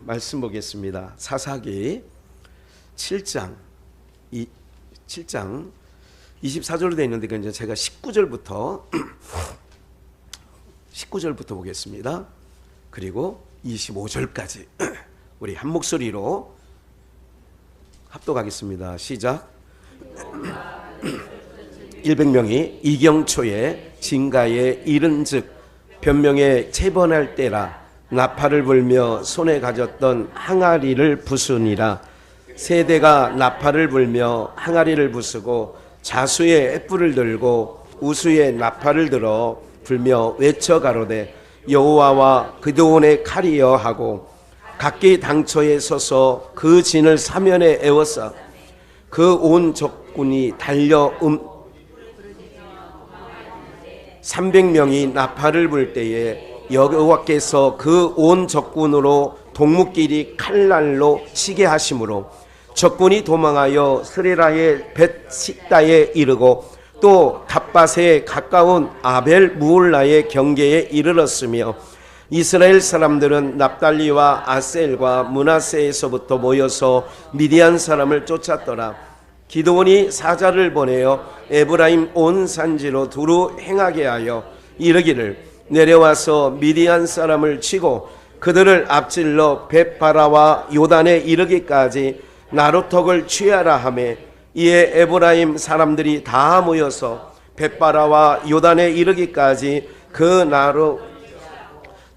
말씀 보겠습니다. 사사기 7장 24절로 되어 있는데 이제 제가 19절부터 보겠습니다. 그리고 25절까지 우리 한 목소리로 합독하겠습니다. 시작. 100명이 이경초에 진가에 이른즉 변명에 체번할 때라. 나팔을 불며 손에 가졌던 항아리를 부수니라. 세대가 나팔을 불며 항아리를 부수고 자수의 횃불을 들고 우수의 나팔을 들어 불며 외쳐 가로되 여호와와 그드온의 칼이여 하고 각기 당처에 서서 그 진을 사면에 에워싸 그 온 적군이 달려 300명이 나팔을 불 때에 여호와께서 그 온 적군으로 동무끼리 칼날로 치게 하심으로 적군이 도망하여 스레라의 벳식다에 이르고 또 갓밭에 가까운 아벨 무올라의 경계에 이르렀으며 이스라엘 사람들은 납달리와 아셀과 므낫세에서부터 모여서 미디안 사람을 쫓았더라. 기드온이 사자를 보내어 에브라임 온 산지로 두루 행하게 하여 이르기를 내려와서 미디안 사람을 치고 그들을 앞질러 벳바라와 요단에 이르기까지 나루턱을 취하라 하매 이에 에브라임 사람들이 다 모여서 벳바라와 요단에 이르기까지 그 나루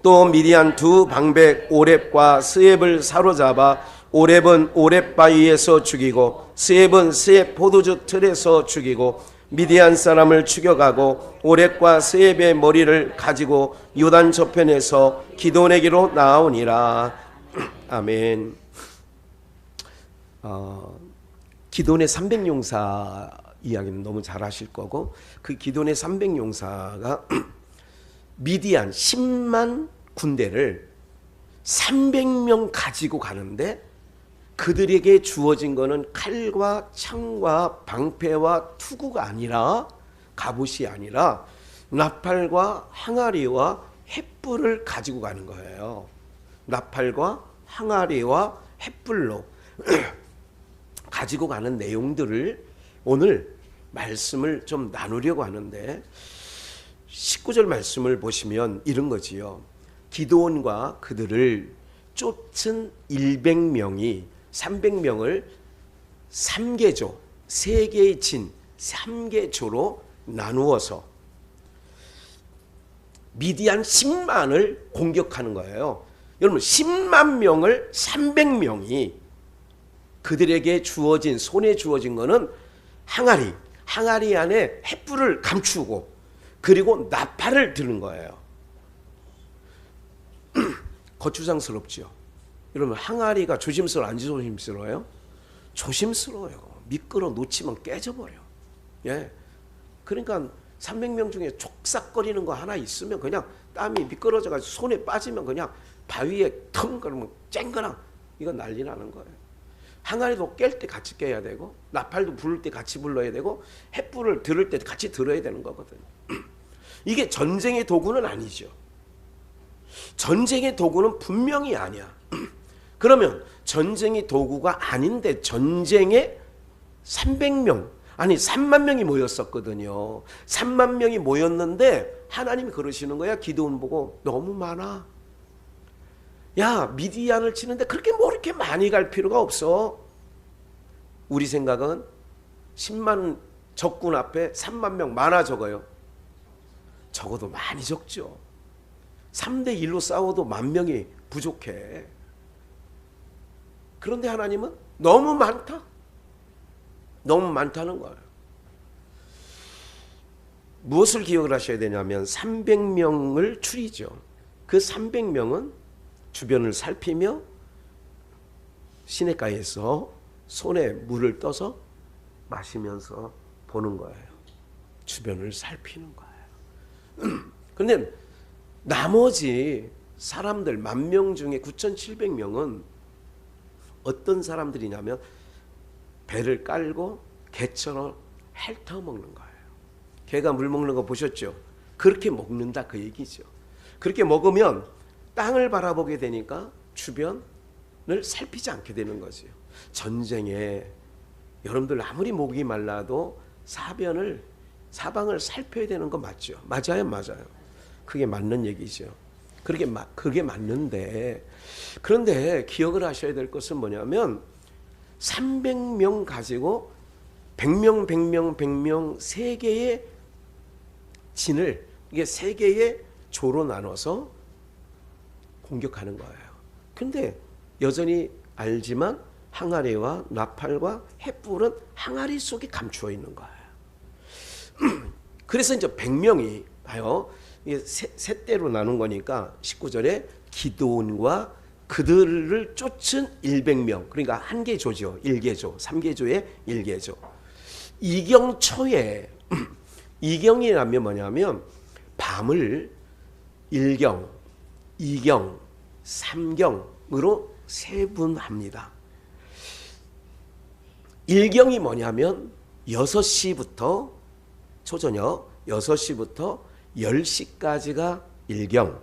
또 미디안 두 방백 오렙과 스엡을 사로잡아 오렙은 오렙 바위에서 죽이고 스엡은 스엡 포도주 틀에서 죽이고 미디안 사람을 죽여가고 오렙과 스엡의 머리를 가지고 요단 저편에서 기드온에게로 나아오니라. 아멘. 기드온의 300용사 이야기는 너무 잘 아실 거고 그 기드온의 300용사가 미디안 10만 군대를 300명 가지고 가는데 그들에게 주어진 것은 칼과 창과 방패와 투구가 아니라 갑옷이 아니라 나팔과 항아리와 횃불을 가지고 가는 거예요. 나팔과 항아리와 횃불로 가지고 가는 내용들을 오늘 말씀을 좀 나누려고 하는데 19절 말씀을 보시면 이런 거지요. 기드온과 그들을 쫓은 100명이 300명을 3개조, 3개의 진, 3개조로 나누어서 미디안 10만을 공격하는 거예요. 여러분 10만 명을 300명이 그들에게 주어진 손에 주어진 거는 항아리 안에 횃불을 감추고 그리고 나팔을 드는 거예요. 거추장스럽죠. 여러분 항아리가 조심스러워 안 조심스러워요? 조심스러워요. 미끄러 놓치면 깨져버려. 예. 그러니까 300명 중에 촉삭거리는 거 하나 있으면 그냥 땀이 미끄러져가지고 손에 빠지면 그냥 바위에 腾그러면 쨍그랑 이건 난리 나는 거예요. 항아리도 깰 때 같이 깨야 되고 나팔도 부를 때 같이 불러야 되고 횃불을 들을 때 같이 들어야 되는 거거든요. 이게 전쟁의 도구는 아니죠. 전쟁의 도구는 분명히 아니야. 그러면 전쟁의 도구가 아닌데 전쟁에 300명 아니 3만 명이 모였었거든요. 3만 명이 모였는데 하나님이 그러시는 거야. 기드온 보고 너무 많아. 야 미디안을 치는데 그렇게 뭐 이렇게 많이 갈 필요가 없어. 우리 생각은 10만 적군 앞에 3만 명 많아 적어요? 적어도 많이 적죠. 3대 1로 싸워도 10,000명이 부족해. 그런데 하나님은 너무 많다. 너무 많다는 거예요. 무엇을 기억을 하셔야 되냐면 300명을 추리죠. 그 300명은 주변을 살피며 시냇가에서 손에 물을 떠서 마시면서 보는 거예요. 주변을 살피는 거예요. 그런데 나머지 사람들 10,000명 중에 9,700명은 어떤 사람들이냐면 배를 깔고 개처럼 핥아먹는 거예요. 개가 물 먹는 거 보셨죠? 그렇게 먹는다 그 얘기죠. 그렇게 먹으면 땅을 바라보게 되니까 주변 살피지 않게 되는 거지요. 전쟁에 여러분들 아무리 목이 말라도 사방을 살펴야 되는 거 맞죠? 맞아요, 맞아요. 그게 맞는 얘기죠. 그게 맞는데, 그런데 기억을 하셔야 될 것은 뭐냐면 300명 가지고 100명 세 개의 진을, 이게 세 개의 조로 나눠서 공격하는 거예요. 근데 여전히 알지만 항아리와 나팔과 횃불은 항아리 속에 감추어 있는 거예요. 그래서 이제 100명이 봐요. 이게 세 대로 나눈 거니까 19절에 기드온과 그들을 쫓은 100명, 그러니까 한 개 조죠. 1개조, 3개조의 1개조. 이경초에 이경이라면 뭐냐면 밤을 1경, 2경, 3경으로 세분합니다. 1경이 뭐냐면 6시부터 초저녁 6시부터 10시까지가 1경.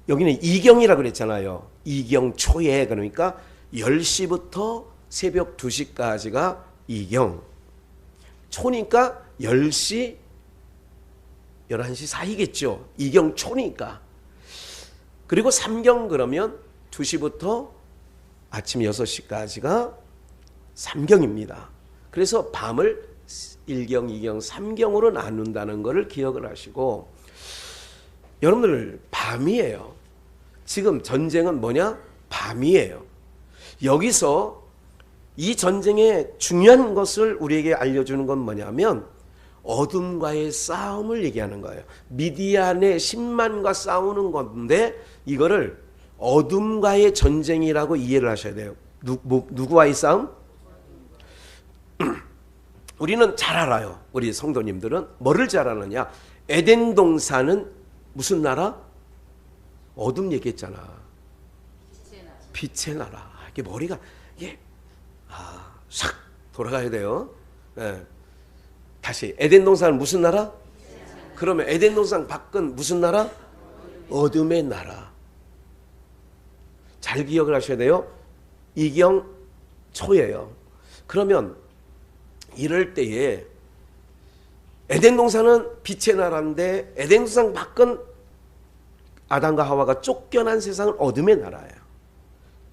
여기는 2경이라고 그랬잖아요. 2경 초에, 그러니까 10시부터 새벽 2시까지가 2경. 초니까 10시, 11시 사이겠죠. 2경 초니까. 그리고 3경 그러면 2시부터 아침 6시까지가 3경입니다. 그래서 밤을 1경, 2경, 3경으로 나눈다는 것을 기억을 하시고, 여러분들 밤이에요. 지금 전쟁은 뭐냐? 밤이에요. 여기서 이 전쟁의 중요한 것을 우리에게 알려주는 건 뭐냐면 어둠과의 싸움을 얘기하는 거예요. 미디안의 10만과 싸우는 건데 이거를 어둠과의 전쟁이라고 이해를 하셔야 돼요. 누구와의 싸움? 우리는 잘 알아요. 우리 성도님들은 뭐를 잘 아느냐? 에덴 동산은 무슨 나라? 어둠 얘기했잖아. 빛의 나라. 이게 머리가 싹 돌아가야 돼요. 네. 다시 에덴 동산은 무슨 나라? 그러면 에덴 동산 밖은 무슨 나라? 어둠의 나라. 잘 기억을 하셔야 돼요. 이경 초예요. 그러면 이럴 때에 에덴 동산은 빛의 나라인데 에덴 동산 밖은 아담과 하와가 쫓겨난 세상은 어둠의 나라예요.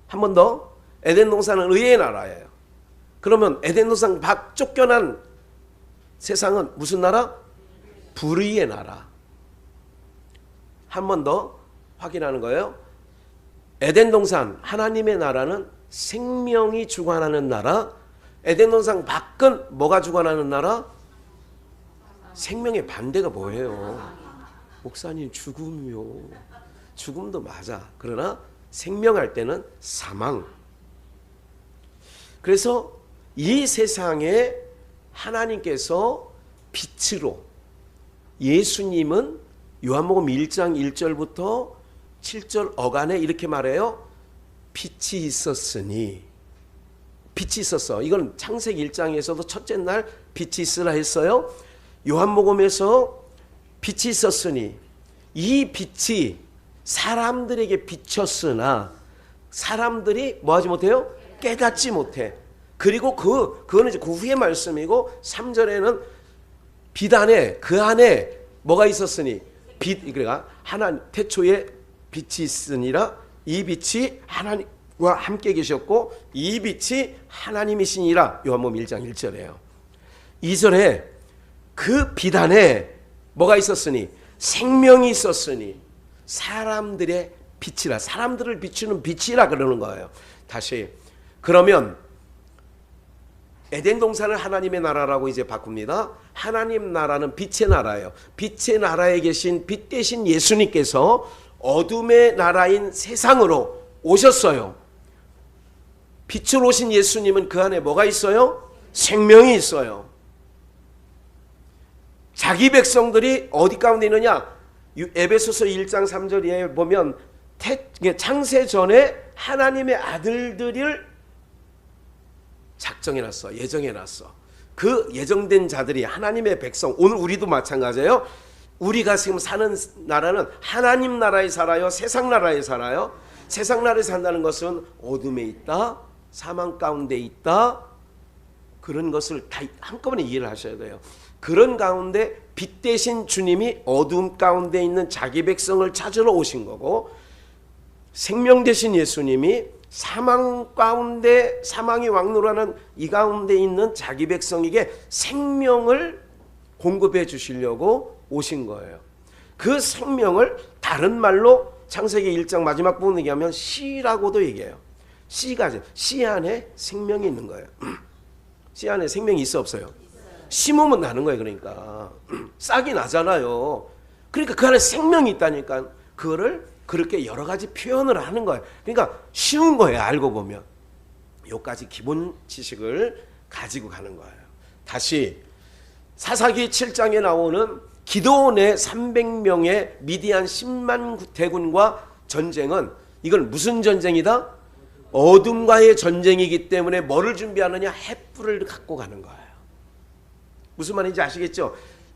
한 번 더, 에덴 동산은 의의 나라예요. 그러면 에덴 동산 밖 쫓겨난 세상은 무슨 나라? 불의의 나라. 한 번 더 확인하는 거예요. 에덴 동산 하나님의 나라는 생명이 주관하는 나라. 에덴 동산 밖은 뭐가 주관하는 나라? 생명의 반대가 뭐예요? 목사님, 죽음이요. 죽음도 맞아. 그러나 생명할 때는 사망. 그래서 이 세상에 하나님께서 빛으로, 예수님은 요한복음 1장 1절부터 7절 어간에 이렇게 말해요. 빛이 있었으니. 빛이 있었어. 이건 창세기 1장에서도 첫째 날 빛이 있으라 했어요. 요한복음에서 빛이 있었으니, 이 빛이 사람들에게 비쳤으나 사람들이 뭐하지 못해요? 깨닫지 못해. 그리고 그거는 이제 그 후의 말씀이고, 3절에는 빛 안에, 그 안에 뭐가 있었으니, 그러니까 하나님 태초에 빛이 있으니라. 이 빛이 하나님과 함께 계셨고 이 빛이 하나님이시니라. 요한복음 1장 1절이에요. 2절에 그 빛 안에 뭐가 있었으니, 생명이 있었으니 사람들의 빛이라, 사람들을 비추는 빛이라 그러는 거예요. 다시, 그러면 에덴 동산을 하나님의 나라라고 이제 바꿉니다. 하나님 나라는 빛의 나라예요. 빛의 나라에 계신 빛 대신 예수님께서 어둠의 나라인 세상으로 오셨어요. 빛으로 오신 예수님은 그 안에 뭐가 있어요? 생명이 있어요. 자기 백성들이 어디 가운데 있느냐? 에베소서 1장 3절에 보면 창세 전에 하나님의 아들들을 작정해놨어. 예정해놨어. 그 예정된 자들이 하나님의 백성, 오늘 우리도 마찬가지예요. 우리가 지금 사는 나라는 하나님 나라에 살아요? 세상 나라에 살아요? 세상 나라에 산다는 것은 어둠에 있다, 사망 가운데 있다, 그런 것을 다 한꺼번에 이해를 하셔야 돼요. 그런 가운데 빛 대신 주님이 어둠 가운데 있는 자기 백성을 찾으러 오신 거고, 생명 되신 예수님이 사망 가운데 사망이 왕노라는 이 가운데 있는 자기 백성에게 생명을 공급해 주시려고 오신 거예요. 그 생명을 다른 말로 창세기 1장 마지막 부분 얘기하면 씨라고도 얘기해요. 씨 안에 생명이 있는 거예요. 씨 안에 생명이 있어 없어요? 심으면 나는 거예요. 그러니까 싹이 나잖아요. 그러니까 그 안에 생명이 있다니까 그거를 그렇게 여러 가지 표현을 하는 거예요. 그러니까 쉬운 거예요. 알고 보면. 요까지 기본 지식을 가지고 가는 거예요. 다시 사사기 7장에 나오는 기드온의 300명의 미디안 10만 대군과 전쟁은 이건 무슨 전쟁이다? 어둠과의 전쟁이기 때문에 뭐를 준비하느냐? 횃불을 갖고 가는 거예요. 무슨 말인지 아시겠죠?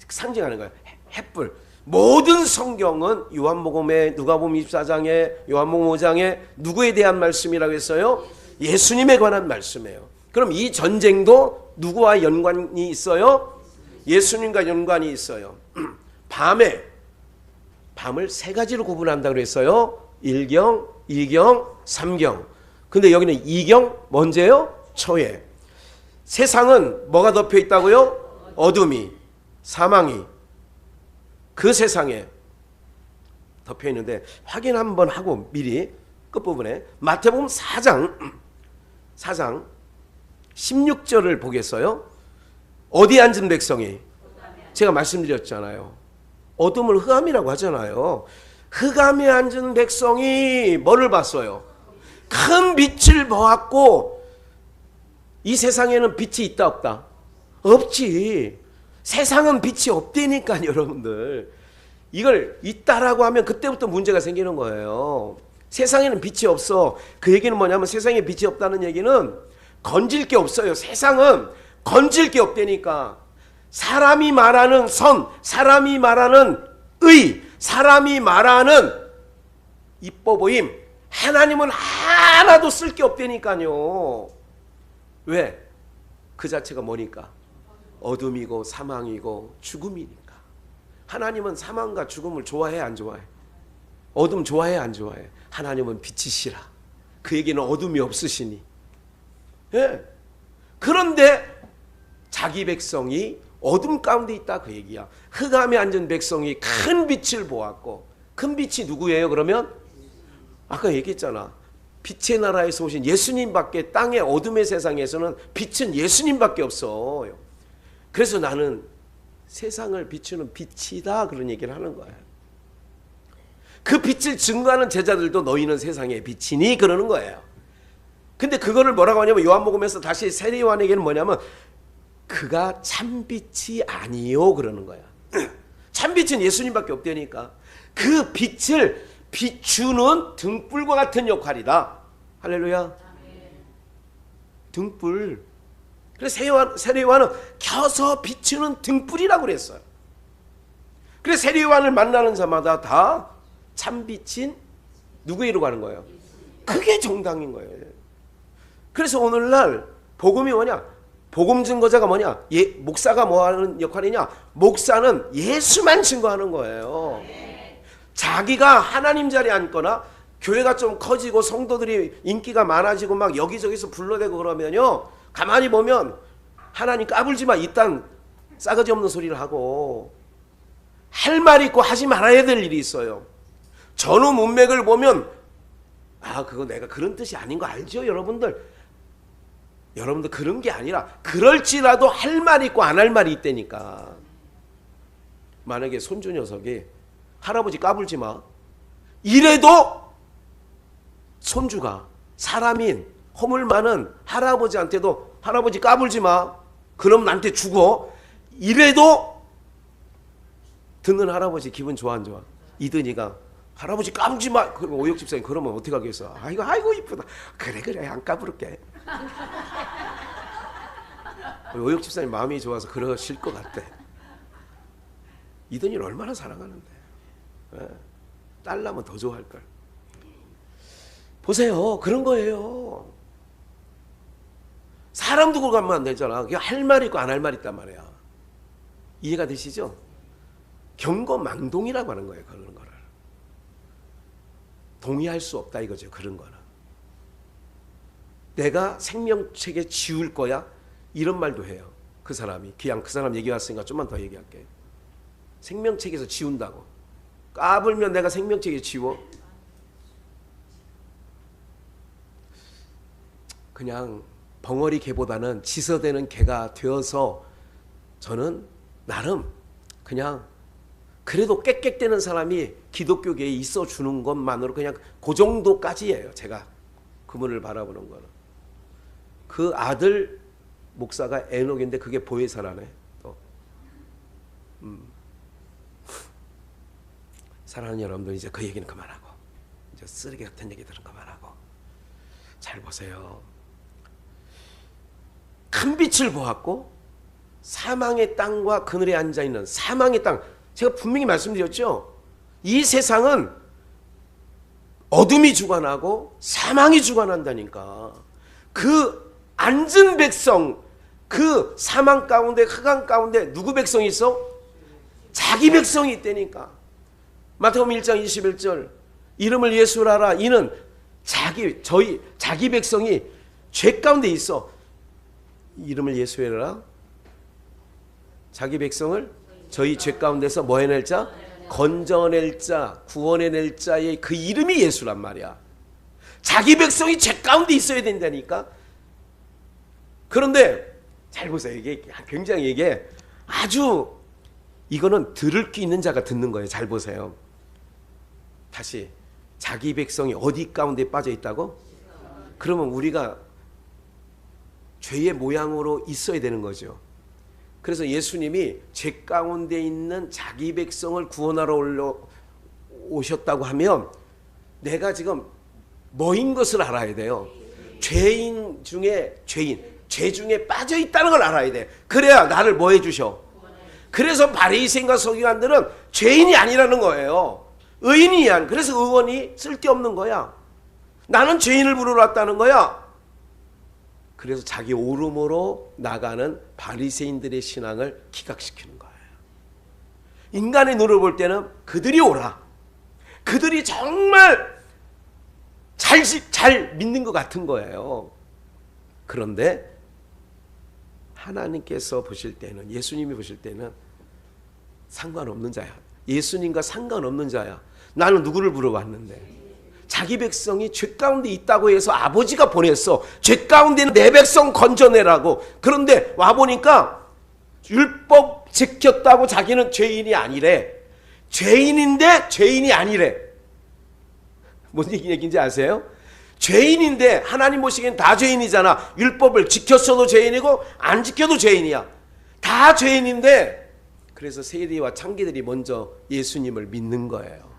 상징하는 거예요. 횃불. 모든 성경은 요한복음에, 누가복음 24장에, 요한복음 5장에 누구에 대한 말씀이라고 했어요? 예수님에 관한 말씀이에요. 그럼 이 전쟁도 누구와 연관이 있어요? 예수님과 연관이 있어요. 밤을 세 가지로 구분한다고 그랬어요. 1경, 2경, 3경. 근데 여기는 2경 먼저예요? 초에. 세상은 뭐가 덮여 있다고요? 어둠이, 사망이 그 세상에 덮여 있는데, 확인 한번 하고 미리 끝부분에 마태복음 4장 16절을 보겠어요. 어디 앉은 백성이? 제가 말씀드렸잖아요. 어둠을 흑암이라고 하잖아요. 흑암에 앉은 백성이 뭐를 봤어요? 큰 빛을 보았고. 이 세상에는 빛이 있다 없다? 없지. 세상은 빛이 없다니까. 여러분들 이걸 있다라고 하면 그때부터 문제가 생기는 거예요. 세상에는 빛이 없어. 그 얘기는 뭐냐면 세상에 빛이 없다는 얘기는 건질 게 없어요. 세상은 건질 게 없다니까. 사람이 말하는 선, 사람이 말하는 의, 사람이 말하는 이뻐 보임, 하나님은 하나도 쓸 게 없다니까요. 왜? 그 자체가 뭐니까? 어둠이고 사망이고 죽음이니까. 하나님은 사망과 죽음을 좋아해 안 좋아해? 어둠 좋아해 안 좋아해? 하나님은 빛이시라. 그 얘기는 어둠이 없으시니. 예. 그런데 자기 백성이 어둠 가운데 있다 그 얘기야. 흑암에 앉은 백성이 큰 빛을 보았고. 큰 빛이 누구예요? 그러면 아까 얘기했잖아. 빛의 나라에서 오신 예수님밖에, 땅의 어둠의 세상에서는 빛은 예수님밖에 없어요. 그래서 나는 세상을 비추는 빛이다 그런 얘기를 하는 거예요. 그 빛을 증거하는 제자들도 너희는 세상의 빛이니 그러는 거예요. 근데 그거를 뭐라고 하냐면 요한복음에서 다시 세례 요한에게는 뭐냐면 그가 참빛이 아니요 그러는 거야. 참빛은 예수님밖에 없다니까. 그 빛을 비추는 등불과 같은 역할이다. 할렐루야. 등불. 그래서 세례 요한은 켜서 비추는 등불이라고 그랬어요. 그래서 세례 요한을 만나는 자마다 다 참빛인 누구에게로 가는 거예요? 그게 정당인 거예요. 그래서 오늘날 복음이 뭐냐? 복음 증거자가 뭐냐? 목사가 뭐 하는 역할이냐? 목사는 예수만 증거하는 거예요. 자기가 하나님 자리에 앉거나 교회가 좀 커지고 성도들이 인기가 많아지고 막 여기저기서 불러대고 그러면요, 가만히 보면 하나님 까불지만 이딴 싸가지 없는 소리를 하고 할 말 있고 하지 말아야 될 일이 있어요. 전후 문맥을 보면 그거 내가 그런 뜻이 아닌 거 알죠? 여러분들 그런 게 아니라 그럴지라도 할 말 있고 안 할 말이 있다니까. 만약에 손주 녀석이 할아버지 까불지 마 이래도 손주가 사람인 허물 많은 할아버지한테도 할아버지 까불지 마 그럼 나한테 죽어 이래도 듣는 할아버지 기분 좋아 안 좋아? 이든이가 할아버지 까불지 마 그럼 오역 집사님 그러면 어떻게 하겠어? 아이고 이쁘다. 그래 안 까부를게. 오역 집사님 마음이 좋아서 그러실 것 같대. 이든이를 얼마나 사랑하는데. 딸 나면 더 좋아할걸. 보세요. 그런 거예요. 사람 두고 가면 안 되잖아. 할 말 있고 안 할 말 있단 말이야. 이해가 되시죠? 경거망동이라고 하는 거예요. 그런 거를. 동의할 수 없다 이거죠. 그런 거는. 내가 생명책에 지울 거야? 이런 말도 해요. 그 사람이. 그냥 그 사람 얘기 왔으니까 좀만 더 얘기할게. 생명책에서 지운다고. 까불면 내가 생명책에 지워? 그냥 벙어리 개보다는 지서대는 개가 되어서 저는 나름 그냥 그래도 깨끗대는 사람이 기독교계에 있어주는 것만으로 그냥 그 정도까지예요. 제가 그분을 바라보는 거는. 그 아들 목사가 에녹인데 그게 보혜사라네. 또. 사랑하는 여러분들, 이제 그 얘기는 그만하고 이제 쓰레기 같은 얘기들은 그만하고 잘 보세요. 큰 빛을 보았고 사망의 땅과 그늘에 앉아있는 사망의 땅, 제가 분명히 말씀드렸죠. 이 세상은 어둠이 주관하고 사망이 주관한다니까. 그 앉은 백성, 그 사망 가운데 흑암 가운데 누구 백성이 있어? 자기 백성이 있다니까. 마태복음 1장 21절 이름을 예수라 하라. 이는 자기 백성이 죄 가운데 있어. 이름을 예수라. 자기 백성을 저희 죄 가운데서 뭐 해낼 자? 건져낼 자, 구원해낼 자의 그 이름이 예수란 말이야. 자기 백성이 죄 가운데 있어야 된다니까. 그런데 잘 보세요. 이게 굉장히 이게 아주 이거는 들을 귀 있는 자가 듣는 거예요. 잘 보세요. 다시 자기 백성이 어디 가운데 빠져 있다고? 그러면 우리가 죄의 모양으로 있어야 되는 거죠. 그래서 예수님이 죄 가운데 있는 자기 백성을 구원하러 오셨다고 하면 내가 지금 뭐인 것을 알아야 돼요. 죄인 중에 죄인, 죄 중에 빠져 있다는 걸 알아야 돼. 그래야 나를 뭐 해주셔. 그래서 바리새인과 서기관들은 죄인이 아니라는 거예요. 의인이야. 그래서 의원이 쓸데없는 거야. 나는 죄인을 부르러 왔다는 거야. 그래서 자기 오름으로 나가는 바리새인들의 신앙을 기각시키는 거예요. 인간의 눈을 볼 때는 그들이 오라. 그들이 정말 잘 믿는 것 같은 거예요. 그런데 하나님께서 보실 때는, 예수님이 보실 때는 상관없는 자야. 예수님과 상관없는 자야. 나는 누구를 부르러 왔는데. 자기 백성이 죄 가운데 있다고 해서 아버지가 보냈어. 죄 가운데 있는 내 백성 건져내라고. 그런데 와보니까 율법 지켰다고 자기는 죄인이 아니래. 죄인인데 죄인이 아니래. 뭔 얘기인지 아세요? 죄인인데 하나님 보시기엔 다 죄인이잖아. 율법을 지켰어도 죄인이고 안 지켜도 죄인이야. 다 죄인인데 그래서 세리와 창기들이 먼저 예수님을 믿는 거예요.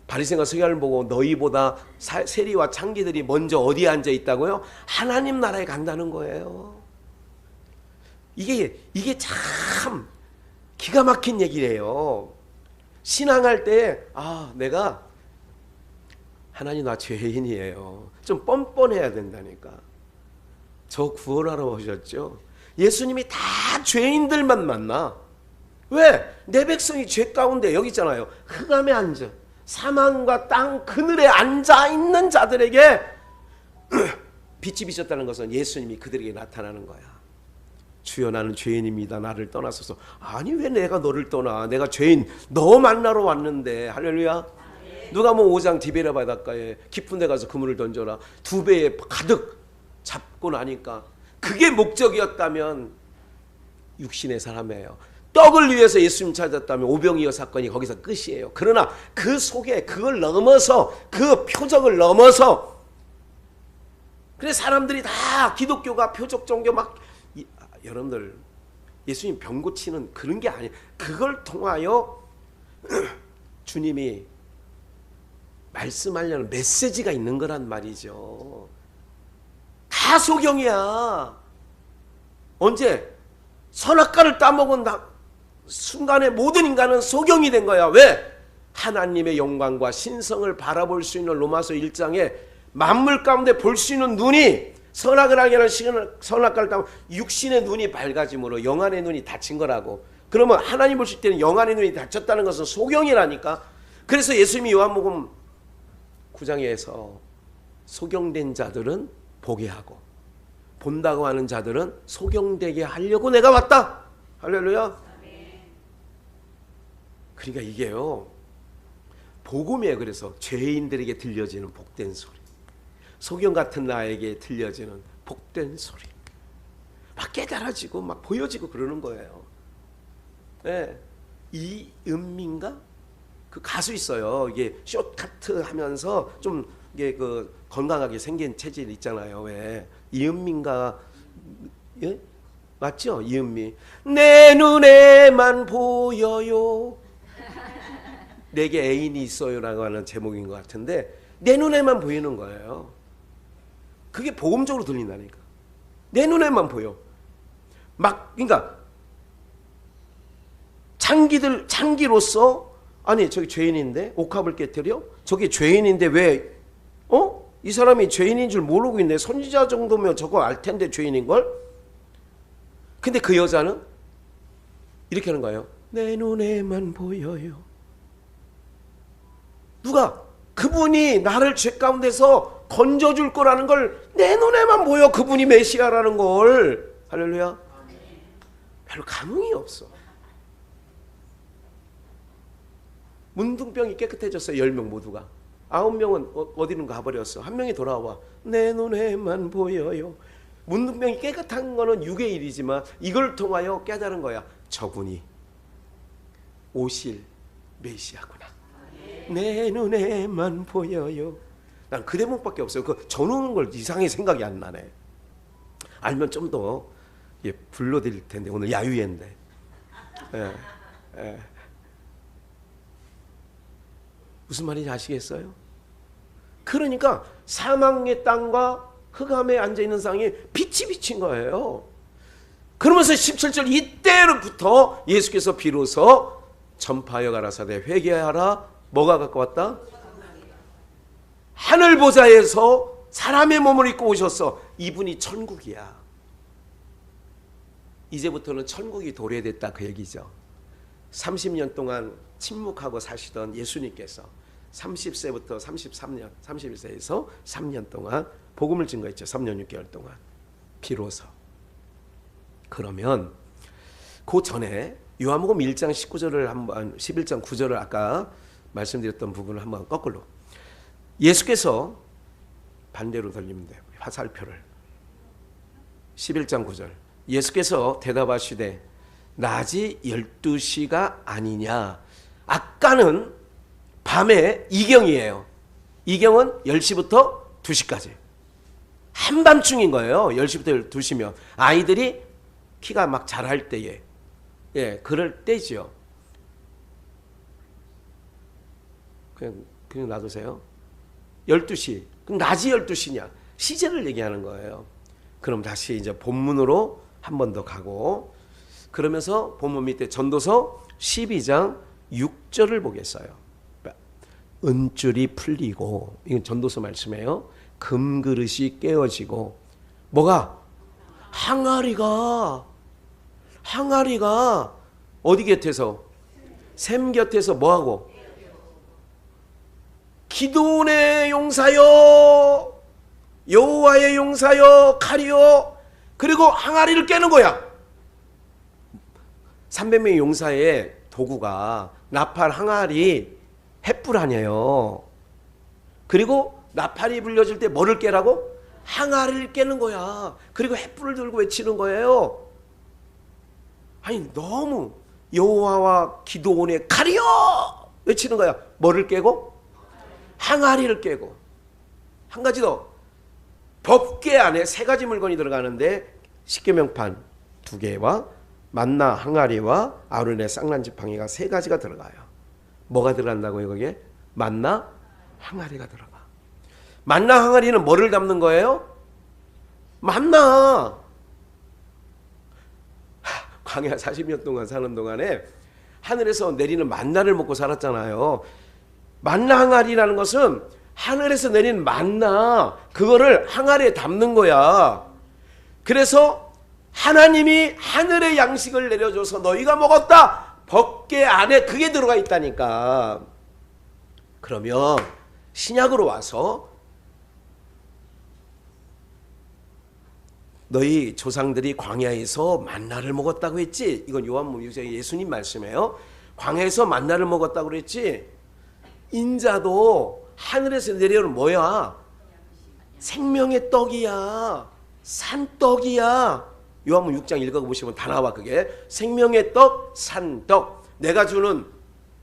바리새인과 서기관을 보고 너희보다 세리와 창기들이 먼저 어디에 앉아 있다고요? 하나님 나라에 간다는 거예요. 이게 참 기가 막힌 얘기래요. 신앙할 때 내가 하나님 나 죄인이에요. 좀 뻔뻔해야 된다니까. 저 구원하러 오셨죠? 예수님이 다 죄인들만 만나. 왜? 내 백성이 죄 가운데 여기 있잖아요. 흑암에 앉아. 사망과 땅 그늘에 앉아있는 자들에게 빛이 비쳤다는 것은 예수님이 그들에게 나타나는 거야. 주여 나는 죄인입니다. 나를 떠나소서. 아니 왜 내가 너를 떠나. 내가 죄인 너 만나러 왔는데. 할렐루야. 누가 뭐 5장 디베랴 바닷가에 깊은 데 가서 그물을 던져라. 2배에 가득 잡고 나니까 그게 목적이었다면 육신의 사람이에요. 떡을 위해서 예수님 찾았다면 오병이어 사건이 거기서 끝이에요. 그러나 그 속에 그걸 넘어서 그 표적을 넘어서 그래 사람들이 다 기독교가 표적 종교 막 여러분들 예수님 병 고치는 그런 게 아니에요. 그걸 통하여 주님이 말씀하려는 메시지가 있는 거란 말이죠. 다 소경이야. 언제? 선악과를 따먹은 순간에 모든 인간은 소경이 된 거야. 왜? 하나님의 영광과 신성을 바라볼 수 있는 로마서 1장에 만물 가운데 볼 수 있는 눈이 선악을 알게 하는 선악과를 따면 육신의 눈이 밝아짐으로 영안의 눈이 닫힌 거라고. 그러면 하나님 보실 때는 영안의 눈이 닫혔다는 것은 소경이라니까. 그래서 예수님이 요한복음 9장에서 소경된 자들은 보게 하고 본다고 하는 자들은 소경되게 하려고 내가 왔다. 할렐루야. 그러니까 이게요, 복음이에요. 그래서 죄인들에게 들려지는 복된 소리, 소경 같은 나에게 들려지는 복된 소리, 막 깨달아지고 막 보여지고 그러는 거예요. 네. 이은민가? 그 가수 있어요. 이게 숏카트 하면서 좀 이게 그 건강하게 생긴 체질 있잖아요. 왜? 이은민가? 예? 맞죠? 이은미. 내 눈에만 보여요. 내게 애인이 있어요라고 하는 제목인 것 같은데 내 눈에만 보이는 거예요. 그게 복음적으로 들린다니까. 내 눈에만 보여. 막 그러니까 창기로서 아니 저기 죄인인데 옥합을 깨뜨려? 저기 죄인인데 왜 이 사람이 죄인인 줄 모르고 있네. 선지자 정도면 저거 알 텐데 죄인인 걸. 근데 그 여자는 이렇게 하는 거예요. 내 눈에만 보여요. 누가? 그분이 나를 죄 가운데서 건져줄 거라는 걸 내 눈에만 보여. 그분이 메시아라는 걸. 할렐루야. 별로 감흥이 없어. 문둥병이 깨끗해졌어요. 10명 모두가. 9명은 어디는 가버렸어. 한 명이 돌아와. 내 눈에만 보여요. 문둥병이 깨끗한 거는 6의 일이지만 이걸 통하여 깨달은 거야. 저분이 오실 메시아구나. 내 눈에만 보여요. 난 그 대목밖에 없어요. 그 전우는 걸 이상하게 생각이 안 나네. 알면 좀 더 불러드릴 텐데 오늘 야유회인데. 무슨 말인지 아시겠어요? 그러니까 사망의 땅과 흑암에 앉아있는 상에 빛이 비친 거예요. 그러면서 17절 이때로부터 예수께서 비로소 전파하여 가라사대 회개하라. 뭐가 갖고 왔다? 하늘 보좌에서 사람의 몸을 입고 오셨어. 이분이 천국이야. 이제부터는 천국이 도래됐다 그 얘기죠. 30년 동안 침묵하고 사시던 예수님께서 30세부터 33년, 31세에서 3년 동안 복음을 증거했죠. 3년 6개월 동안. 비로소. 그러면 그 전에 요한복음 1장 19절을 한번 11장 9절을 아까 말씀드렸던 부분을 한번 거꾸로 예수께서 반대로 돌리면 돼요. 화살표를. 11장 9절. 예수께서 대답하시되 낮이 12시가 아니냐. 아까는 밤에 이경이에요. 이경은 10시부터 2시까지. 한밤중인 거예요. 10시부터 12시면. 아이들이 키가 막 자랄 때에. 그럴 때죠. 그냥 놔두세요. 12시. 그럼 낮이 12시냐. 시제를 얘기하는 거예요. 그럼 다시 이제 본문으로 한 번 더 가고 그러면서 본문 밑에 전도서 12장 6절을 보겠어요. 은줄이 풀리고 이건 전도서 말씀이에요. 금그릇이 깨어지고 뭐가? 항아리가 어디 곁에서? 샘 곁에서 뭐하고? 기도원의 용사여 여호와의 용사여 칼이여. 그리고 항아리를 깨는 거야. 300명의 용사의 도구가 나팔, 항아리, 횃불 아니에요. 그리고 나팔이 불려질 때 뭐를 깨라고? 항아리를 깨는 거야. 그리고 횃불을 들고 외치는 거예요. 아니 너무 여호와와 기도원의 칼이여 외치는 거야. 뭐를 깨고? 항아리를 깨고. 한 가지 더. 법궤 안에 3가지 물건이 들어가는데 십계명판 2개와 만나 항아리와 아론의 쌍난지팡이가 3가지가 들어가요. 뭐가 들어간다고요? 거기에? 만나 항아리가 들어가. 만나 항아리는 뭐를 담는 거예요? 만나. 광야 40년 동안 사는 동안에 하늘에서 내리는 만나를 먹고 살았잖아요. 만나 항아리라는 것은 하늘에서 내린 만나, 그거를 항아리에 담는 거야. 그래서 하나님이 하늘의 양식을 내려줘서 너희가 먹었다. 법궤 안에 그게 들어가 있다니까. 그러면 신약으로 와서 너희 조상들이 광야에서 만나를 먹었다고 했지? 이건 요한복음 6장의 예수님 말씀이에요. 광야에서 만나를 먹었다고 그랬지? 인자도 하늘에서 내려오는 뭐야? 생명의 떡이야. 산떡이야. 요한복음 6장 읽어보시면 다 나와. 그게 생명의 떡, 산떡. 내가 주는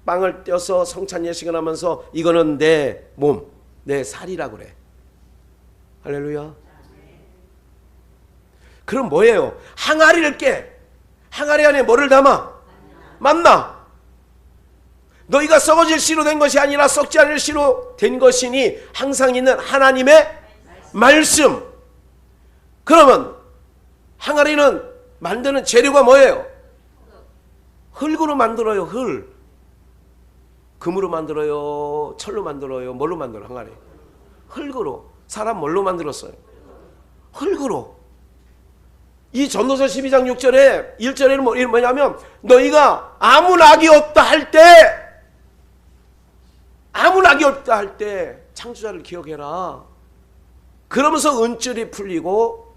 빵을 떼어서 성찬 예식을 하면서 이거는 내 몸, 내 살이라고 그래. 할렐루야. 그럼 뭐예요? 항아리를 깨. 항아리 안에 뭐를 담아? 만나. 너희가 썩어질 씨로 된 것이 아니라 썩지 않을 씨로 된 것이니 항상 있는 하나님의 말씀. 그러면 항아리는 만드는 재료가 뭐예요? 흙으로 만들어요. 흙. 금으로 만들어요? 철로 만들어요? 뭘로 만들어요? 항아리. 흙으로. 사람 뭘로 만들었어요? 흙으로. 이 전도서 12장 6절에 1절에는 뭐냐면 너희가 아무 낙이 없다 할 때, 아무 낙이 없다 할 때 창조자를 기억해라. 그러면서 은줄이 풀리고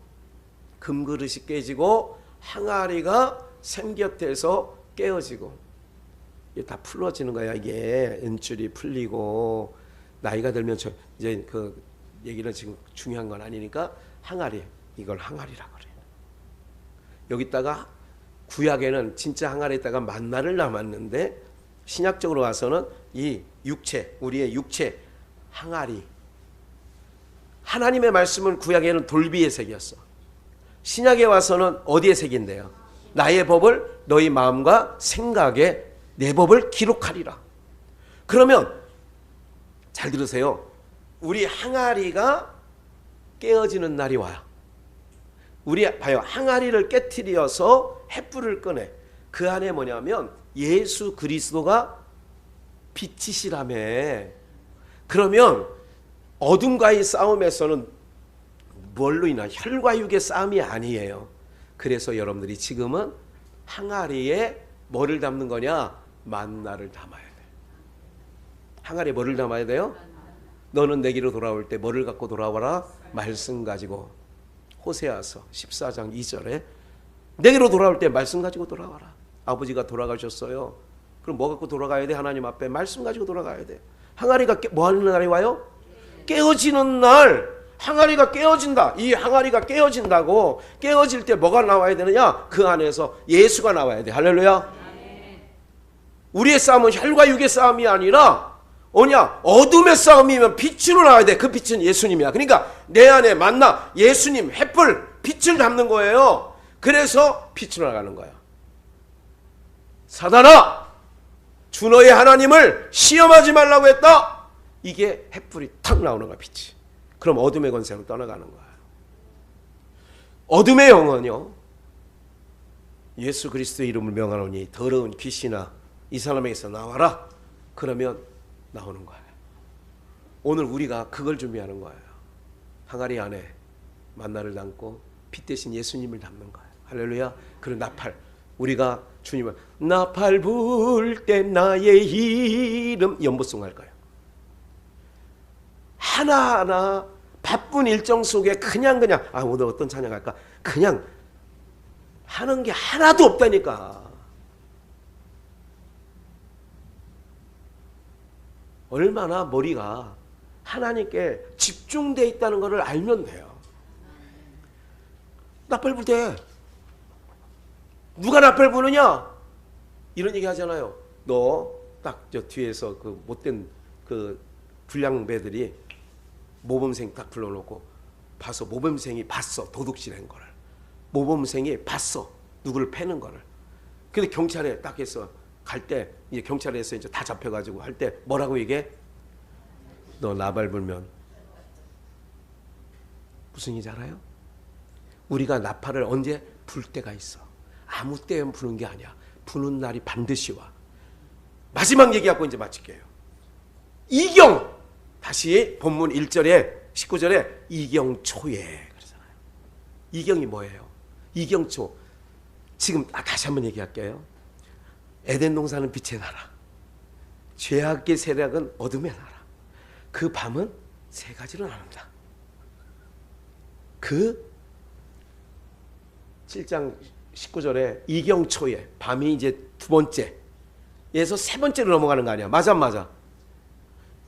금그릇이 깨지고 항아리가 샘 곁에서 깨어지고 이게 다 풀어지는 거야. 이게 은줄이 풀리고 나이가 들면 이제 그 얘기는 지금 중요한 건 아니니까 항아리, 이걸 항아리라고 그래요. 여기다가 구약에는 진짜 항아리에다가 만나를 담았는데 신약적으로 와서는 이 육체, 우리의 육체 항아리. 하나님의 말씀은 구약에는 돌비에 새겼어. 신약에 와서는 어디에 새긴대요? 나의 법을 너희 마음과 생각에 내 법을 기록하리라. 그러면 잘 들으세요. 우리 항아리가 깨어지는 날이 와요. 우리 봐요. 항아리를 깨트려서 횃불을 꺼내. 그 안에 뭐냐면 예수 그리스도가 빛이시라며. 그러면 어둠과의 싸움에서는 뭘로 인한 혈과 육의 싸움이 아니에요. 그래서 여러분들이 지금은 항아리에 뭐를 담는 거냐? 만나를 담아야 돼. 항아리에 뭐를 담아야 돼요? 너는 내게로 돌아올 때 뭐를 갖고 돌아와라? 말씀 가지고. 호세아서 14장 2절에 내게로 돌아올 때 말씀 가지고 돌아와라. 아버지가 돌아가셨어요. 그럼 뭐 갖고 돌아가야 돼? 하나님 앞에 말씀 가지고 돌아가야 돼. 항아리가 뭐 하는 날이 와요? 깨어지는 날. 항아리가 깨어진다. 이 항아리가 깨어진다고. 깨어질 때 뭐가 나와야 되느냐? 그 안에서 예수가 나와야 돼. 할렐루야. 우리의 싸움은 혈과 육의 싸움이 아니라 뭐냐? 어둠의 싸움이면 빛으로 나와야 돼. 그 빛은 예수님이야. 그러니까 내 안에 만나 예수님 횃불 빛을 담는 거예요. 그래서 빛으로 나가는 거야. 사단아, 주 너의 하나님을 시험하지 말라고 했다. 이게 횃불이 탁 나오는 거야. 빛이. 그럼 어둠의 권세로 떠나가는 거야. 어둠의 영혼요, 예수 그리스도의 이름을 명하노니 더러운 귀신아 이 사람에게서 나와라. 그러면 나오는 거예요. 오늘 우리가 그걸 준비하는 거예요. 항아리 안에 만나를 담고 빛 대신 예수님을 담는 거예요. 할렐루야. 그리고 나팔, 우리가 주님을 나팔 불 때 나의 이름 연보송 할 거예요. 하나하나 바쁜 일정 속에 그냥 오늘 어떤 찬양할까? 그냥 하는 게 하나도 없다니까. 얼마나 머리가 하나님께 집중되어 있다는 것을 알면 돼요. 나팔 불 때 누가 나팔 부느냐? 이런 얘기 하잖아요. 너 딱 저 뒤에서 그 못된 그 불량배들이 모범생 딱 불러놓고 봐서 모범생이 봤어. 도둑질한 거를. 모범생이 봤어. 누구를 패는 거를. 근데 경찰에 딱 해서 갈 때 이제 경찰에서 이제 다 잡혀가지고 할 때 뭐라고 얘기해? 너 나발 불면 무슨 일인지 알아요? 우리가 나팔을 언제 불 때가 있어. 아무 때면 부는 게 아니야. 부는 날이 반드시 와. 마지막 얘기하고 이제 마칠게요. 이경 다시 본문 1절에 19절에 이경초에 그러잖아요. 이경이 뭐예요? 이경초. 지금 다시 한번 얘기할게요. 에덴 동산은 빛의 나라, 죄악의 세력은 어둠의 나라. 그 밤은 세 가지로 나눈다. 그 7장 19절에 이경초에 밤이 이제 두 번째에서 세 번째로 넘어가는 거 아니야. 맞아 맞아.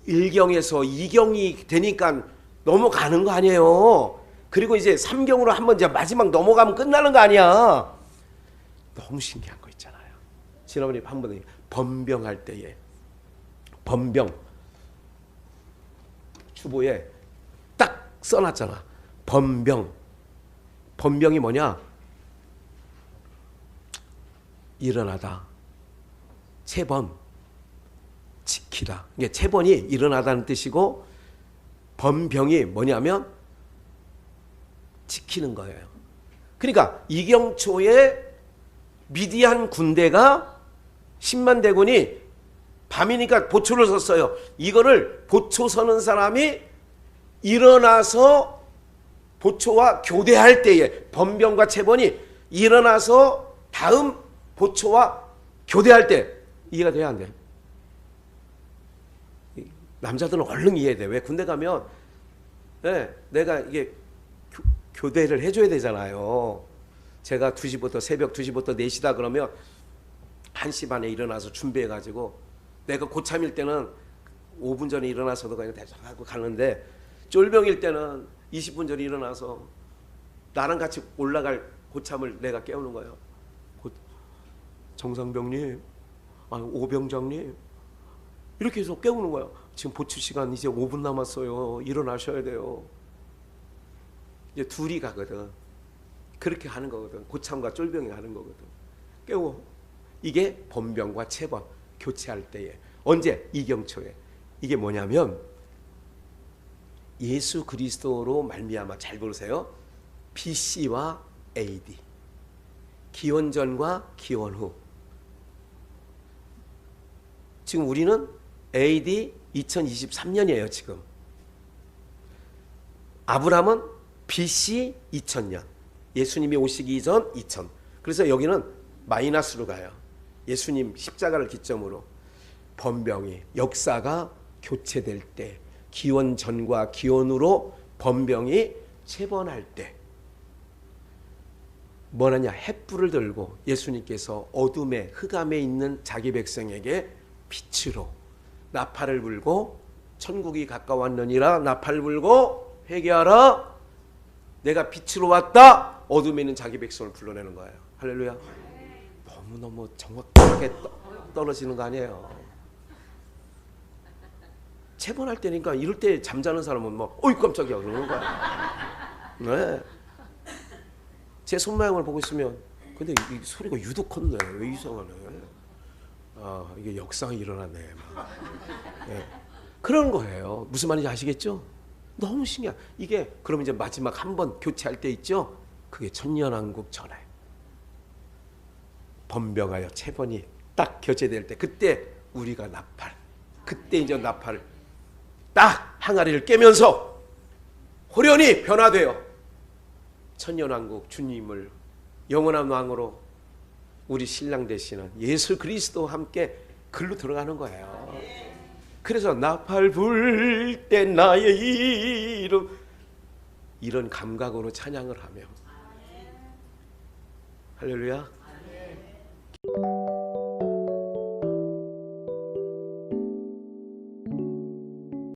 1경에서 2경이 되니까 넘어가는 거 아니에요. 그리고 이제 3경으로 한번 이제 마지막 넘어가면 끝나는 거 아니야. 너무 신기한 거 있잖아요. 지난번에 한번 번병할 때에 번병 주보에 딱 써놨잖아. 번병. 번병이 뭐냐? 일어나다. 체번. 지키다. 이게 체번이 일어나다는 뜻이고 번병이 뭐냐면 지키는 거예요. 그러니까 이경초에 미디안 군대가 10만 대군이 밤이니까 보초를 섰어요. 이거를 보초 서는 사람이 일어나서 보초와 교대할 때에 번병과 체번이 일어나서 다음 보초와 교대할 때 이해가 돼야 안 돼? 남자들은 얼른 이해돼. 왜 군대 가면 내가 이게 교대를 해줘야 되잖아요. 제가 2시부터 새벽 2시부터 4시다 그러면 1시 반에 일어나서 준비해가지고 내가 고참일 때는 5분 전에 일어나서도 그냥 대충 하고 가는데 쫄병일 때는 20분 전에 일어나서 나랑 같이 올라갈 고참을 내가 깨우는 거예요. 정상병님, 오병장님 이렇게 해서 깨우는 거예요. 지금 보초 시간 이제 5분 남았어요. 일어나셔야 돼요. 이제 둘이 가거든. 그렇게 하는 거거든. 고참과 쫄병이 하는 거거든. 깨워. 이게 번병과 체번 교체할 때에 언제? 이경초에. 이게 뭐냐면 예수 그리스도로 말미암아 잘 보세요. BC와 AD 기원 전과 기원 후. 지금 우리는 AD 2023년이에요. 지금 아브람은 BC 2000년 예수님이 오시기 이전 2000. 그래서 여기는 마이너스로 가요. 예수님 십자가를 기점으로 번병이 역사가 교체될 때 기원 전과 기원 후로 번병이 체번할 때 뭐라냐? 횃불을 들고 예수님께서 어둠에 흑암에 있는 자기 백성에게 빛으로 나팔을 불고 천국이 가까웠느니라 나팔을 불고 회개하라 내가 빛으로 왔다. 어둠에 있는 자기 백성을 불러내는 거예요. 할렐루야. 너무너무 정확하게 떨어지는 거 아니에요. 체번할 때니까 이럴 때 잠자는 사람은 뭐 어이 깜짝이야 그러는 거야. 네. 제 손 모양을 보고 있으면 근데 이 소리가 유독 컸네. 왜 이상하네. 아 이게 역사가 일어나네. 네. 그런 거예요. 무슨 말인지 아시겠죠? 너무 신기해. 이게 그럼 이제 마지막 한 번 교체할 때 있죠? 그게 천년왕국 전에 번병하여 체번이 딱 교체될 때 그때 우리가 나팔 그때 이제 나팔을 딱 항아리를 깨면서 호련히 변화되어 천년왕국 주님을 영원한 왕으로 우리 신랑 되시는 예수 그리스도와 함께 글로 들어가는 거예요. 그래서 나팔 불 때 나의 이름 이런 감각으로 찬양을 하며 할렐루야.